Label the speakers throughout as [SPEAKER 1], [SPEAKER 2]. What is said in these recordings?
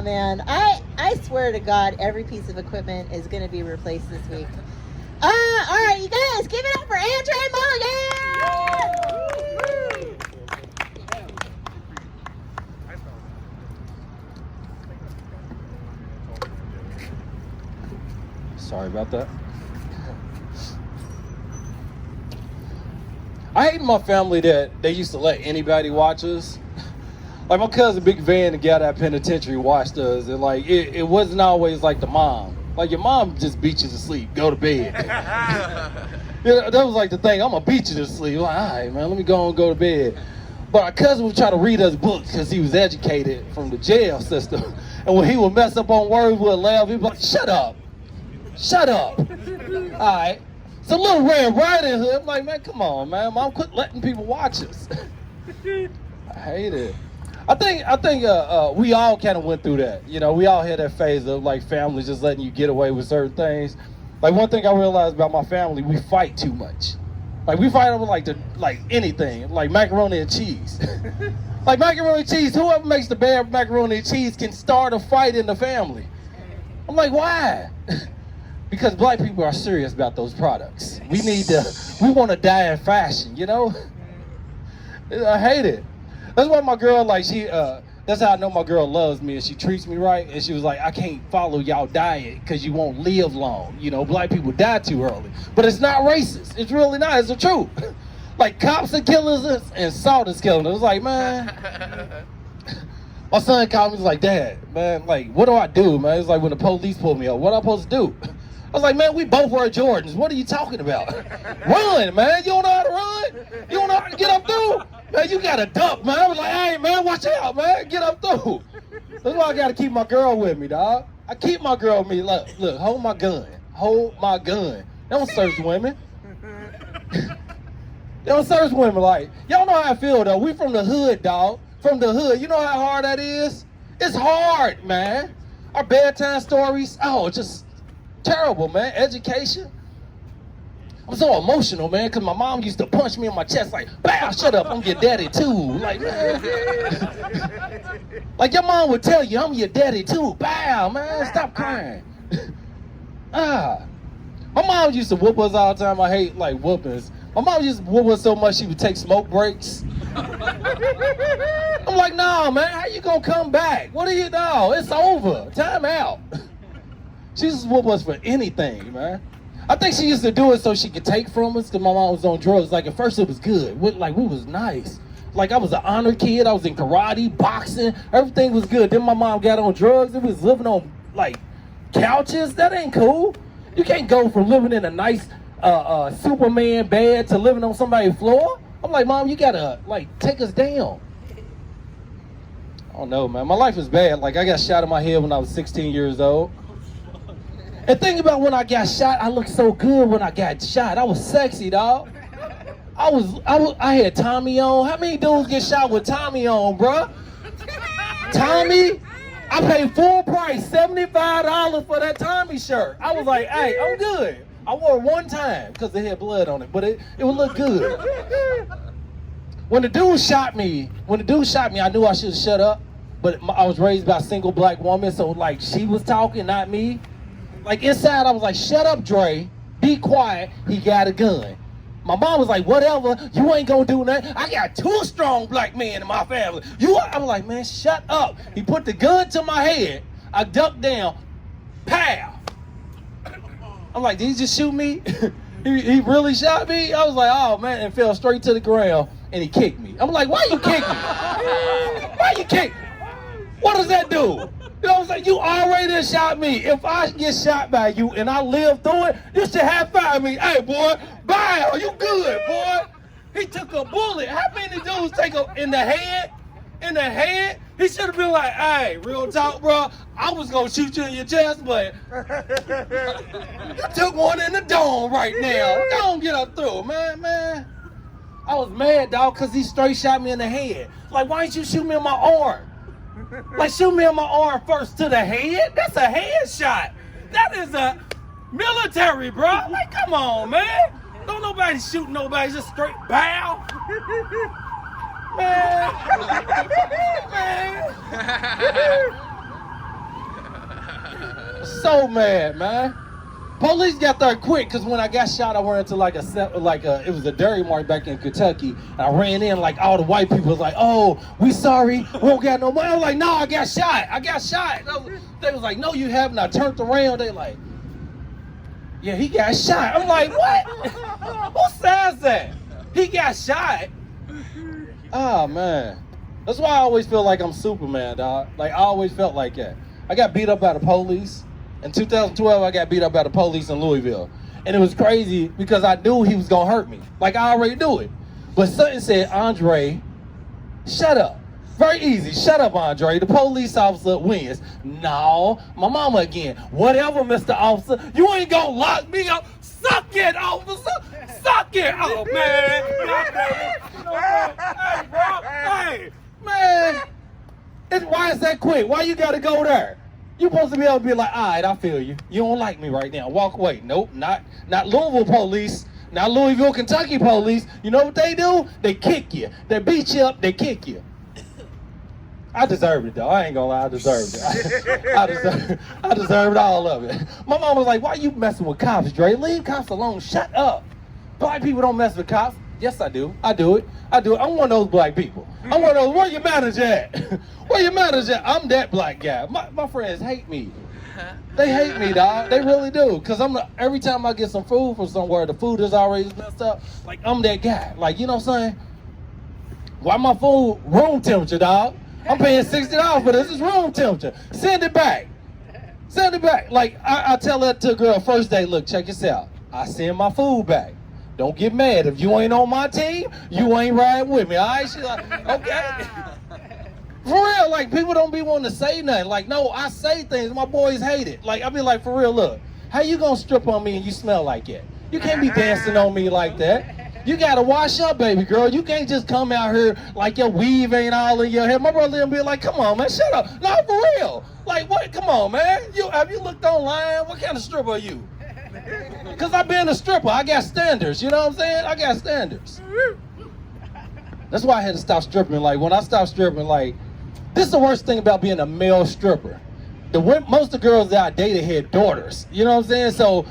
[SPEAKER 1] man. I swear to God, every piece of equipment is going to be replaced this week. All right, you guys, give it up for André Mulligan!
[SPEAKER 2] Sorry about that. I hate my family that they used to let anybody watch us. Like my cousin Big Van, the guy out of penitentiary, watched us, and like it wasn't always like the mom. Like your mom just beat you to sleep, go to bed. Yeah, that was like the thing. I'm gonna beat you to sleep. Like, all right, man, let me go and go to bed. But our cousin would try to read us books because he was educated from the jail system. And when he would mess up on words, we'd laugh. He'd be like, "Shut up, shut up." All right. It's a little Red Riding Hood. I'm like, man, come on, man. Mom, quit letting people watch us. I hate it. I think we all kind of went through that. You know, we all had that phase of like families just letting you get away with certain things. Like one thing I realized about my family, we fight too much. Like we fight over like anything, like macaroni and cheese. Like macaroni and cheese, whoever makes the bad macaroni and cheese can start a fight in the family. I'm like, why? Because black people are serious about those products. We want to die in fashion, you know? I hate it. That's why my girl, like, that's how I know my girl loves me and she treats me right. And she was like, I can't follow y'all diet because you won't live long. You know, black people die too early. But it's not racist. It's really not. It's the truth. Like, cops are killing us and salt is killing us. It's like, man. My son called me, he's like, Dad, man, like, what do I do, man? It's like when the police pull me up, what am I supposed to do? I was like, man, we both wear Jordans. What are you talking about? Run, man. You don't know how to run? You don't know how to get up through? Man, you got to duck, man. I was like, hey, man, watch out, man. Get up through. That's why I got to keep my girl with me, dog. I keep my girl with me. Look, hold my gun. Hold my gun. They don't search women. They don't search women. Like, y'all know how I feel, though. We from the hood, dog. From the hood. You know how hard that is? It's hard, man. Our bedtime stories, just terrible, man. Education. I'm so emotional, man, because my mom used to punch me in my chest like, "Bow, shut up, I'm your daddy too." Like, man. Like your mom would tell you, I'm your daddy too. Bow, man, stop crying. My mom used to whoop us all the time. I hate, like, whoopings. My mom used to whoop us so much she would take smoke breaks. I'm like, nah, man, how you gonna come back? What do you know? It's over. Time out. She used to whoop us for anything, man. I think she used to do it so she could take from us because my mom was on drugs. Like, at first it was good. We was nice. Like, I was an honor kid. I was in karate, boxing. Everything was good. Then my mom got on drugs. It was living on, like, couches. That ain't cool. You can't go from living in a nice Superman bed to living on somebody's floor. I'm like, Mom, you gotta, like, take us down. I don't know, man. My life is bad. Like, I got shot in my head when I was 16 years old. And think about when I got shot, I looked so good when I got shot. I was sexy, dog. I had Tommy on. How many dudes get shot with Tommy on, bruh? Tommy? I paid full price, $75 for that Tommy shirt. I was like, hey, I'm good. I wore it one time because it had blood on it, but it would look good. When the dude shot me, I knew I should have shut up, but I was raised by a single black woman, so like she was talking, not me. Like inside, I was like, shut up, Dre. Be quiet. He got a gun. My mom was like, whatever. You ain't gonna do nothing. I got 2 strong black men in my family. I was like, man, shut up. He put the gun to my head. I ducked down. Pow. I'm like, did he just shoot me? he really shot me? I was like, oh, man, and fell straight to the ground, and he kicked me. I'm like, why you kick me? Why you kick me? What does that do? You know what I'm saying? You already shot me. If I get shot by you and I live through it, you should high-five me. Hey, boy, bye. You good, boy? He took a bullet. How many dudes take in the head? In the head? He should have been like, hey, real talk, bro. I was going to shoot you in your chest, but you took one in the dome right now. Don't get up through, man. I was mad, dog, because he straight shot me in the head. Like, why didn't you shoot me in my arm? Like, shoot me in my arm first to the head? That's a headshot. That is a military, bro. Like, come on, man. Don't nobody shoot nobody, just straight bow. Man. so mad, man. Police got there quick because when I got shot, I went into it was a Dairy Mart back in Kentucky. I ran in like all the white people was like, "Oh, we sorry, we don't got no money." I was like, "No, I got shot." They was like, "No, you haven't." I turned around. They like, "Yeah, he got shot." I'm like, "What? Who says that? He got shot?" Oh man, that's why I always feel like I'm Superman, dog. Like I always felt like that. I got beat up by the police. In 2012, I got beat up by the police in Louisville. And it was crazy because I knew he was going to hurt me. Like, I already knew it. But something said, "Andre, shut up." Very easy. "Shut up, Andre. The police officer wins." No, my mama again. "Whatever, Mr. Officer. You ain't going to lock me up." Suck it, officer. Suck it. Oh, man. Hey, bro. Hey, man. Why is that quick? Why you got to go there? You supposed to be able to be like, "All right, I feel you. You don't like me right now. Walk away." Nope, not Louisville police, not Louisville, Kentucky police. You know what they do? They kick you. They beat you up. They kick you. I deserved it, though. I ain't gonna lie. I deserved it. I deserved all of it. My mom was like, "Why you messing with cops, Dre? Leave cops alone. Shut up. Black people don't mess with cops." Yes, I do. I do it. I'm one of those black people. I'm one of those. Where your manager at? Where your manager at? I'm that black guy. My friends hate me. They hate me, dog. They really do. Because every time I get some food from somewhere, the food is already messed up. Like, I'm that guy. Like, you know what I'm saying? Why my food room temperature, dog? I'm paying $60 for this. It's room temperature. Send it back. Send it back. Like, I tell that to a girl first day, "Look, check this out. I send my food back. Don't get mad. If you ain't on my team, you ain't riding with me." All right? She's like, "Okay." For real, like, people don't be wanting to say nothing. Like, no, I say things. My boys hate it. Like, I be like, for real, look, how you gonna strip on me and you smell like that? You can't be dancing on me like that. You gotta wash up, baby girl. You can't just come out here like your weave ain't all in your hair. My brother be like, "Come on, man, shut up." No, for real. Like, what? Come on, man. Have you looked online? What kind of stripper are you? Because I've been a stripper. I got standards. You know what I'm saying? I got standards. That's why I had to stop stripping. Like, when I stopped stripping, like, this is the worst thing about being a male stripper. Most of the girls that I dated had daughters. You know what I'm saying? So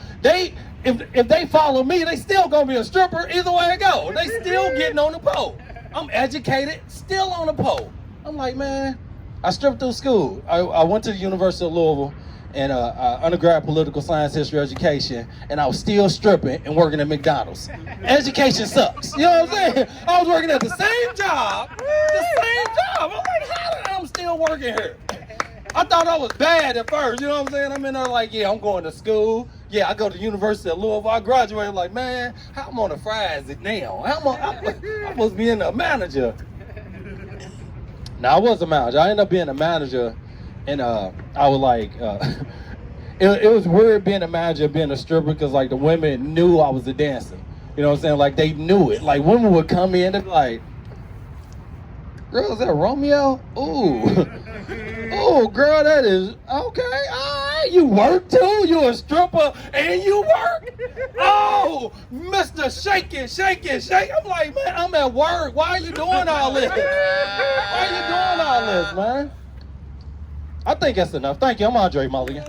[SPEAKER 2] if they follow me, they still gonna be a stripper either way I go. They still getting on the pole. I'm educated, still on the pole. I'm like, man, I stripped through school. I went to the University of Louisville and undergrad political science, history, education, and I was still stripping and working at McDonald's. Education sucks. You know what I'm saying? I was working at the same job. I'm like, how I'm still working here? I thought I was bad at first. You know what I'm saying? I'm in there like, yeah, I'm going to school. Yeah, I go to the University of Louisville. I graduated like, man, how I'm on the fries now? I'm supposed to be a manager. Now, I was a manager. I ended up being a manager. And I was like, it was weird being a manager, being a stripper, because like the women knew I was a dancer. You know what I'm saying? Like they knew it. Like women would come in and be like, "Girl, is that Romeo? Ooh, ooh, girl, that is okay. All right, you work too. You a stripper and you work? Oh, Mr. Shake It, Shake It, Shake." I'm like, man, I'm at work. Why are you doing all this? Why are you doing all this, man? I think that's enough. Thank you. I'm André Mulligan.